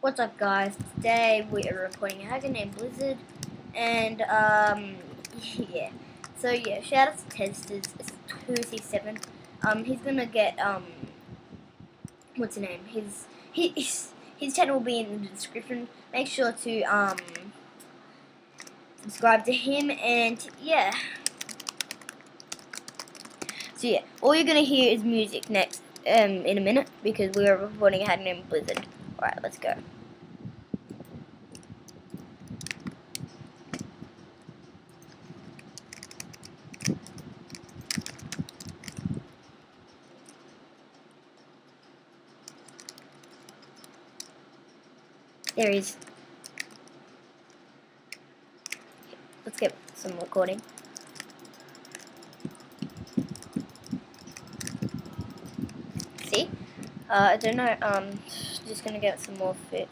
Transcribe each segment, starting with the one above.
What's up, guys? Today we are recording a hacker named Blizzard, and yeah. So yeah, shout out to Testers. It's 2C7. He's gonna get what's his name? His channel will be in the description. Make sure to subscribe to him, and yeah. So yeah, all you're gonna hear is music next in a minute because we are recording a hacker named Blizzard. All right, let's go. There he is. Let's get some recording. See? I don't know, just gonna get some more fit.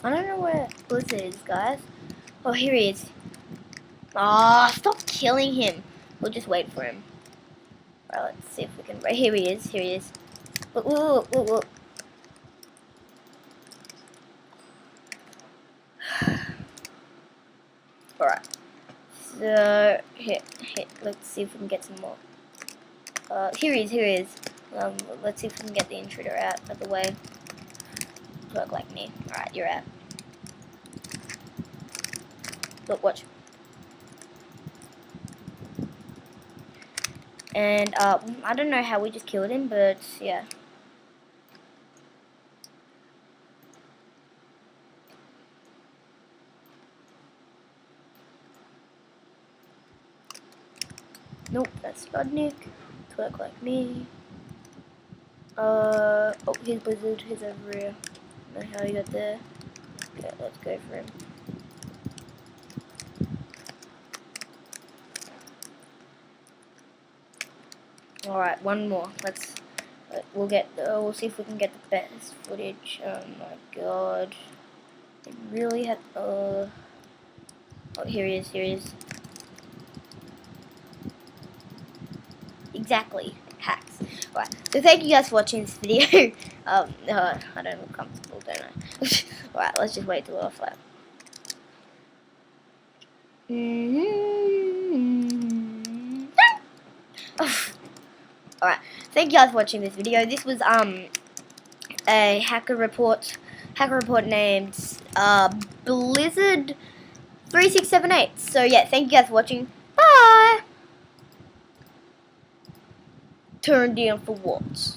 I don't know where Blizzard is, guys. Oh, here he is. Ah, stop killing him. We'll just wait for him. Alright, let's see if we can. Right, here he is. Here he is. Look, look, look, look. Alright. So, here. Let's see if we can get some more. Here he is. Here he is. Let's see if we can get the intruder out of the way. Look like me. Alright, you're out. Look, watch. And, I don't know how we just killed him, but, yeah. Nope, that's Spudnik. Twerk like me. Oh, here's Blizzard. He's over here. I don't know how he got there. Okay, let's go for him. Alright, one more. We'll see if we can get the best footage. Oh my god. It really had, oh, here he is. Exactly. Hacks. Alright, so thank you guys for watching this video. I don't look comfortable, don't I? Alright, let's just wait till we're flat. Alright, thank you guys for watching this video. This was a hacker report named blizzard3678. So yeah, thank you guys for watching. Bye. Turn down for what?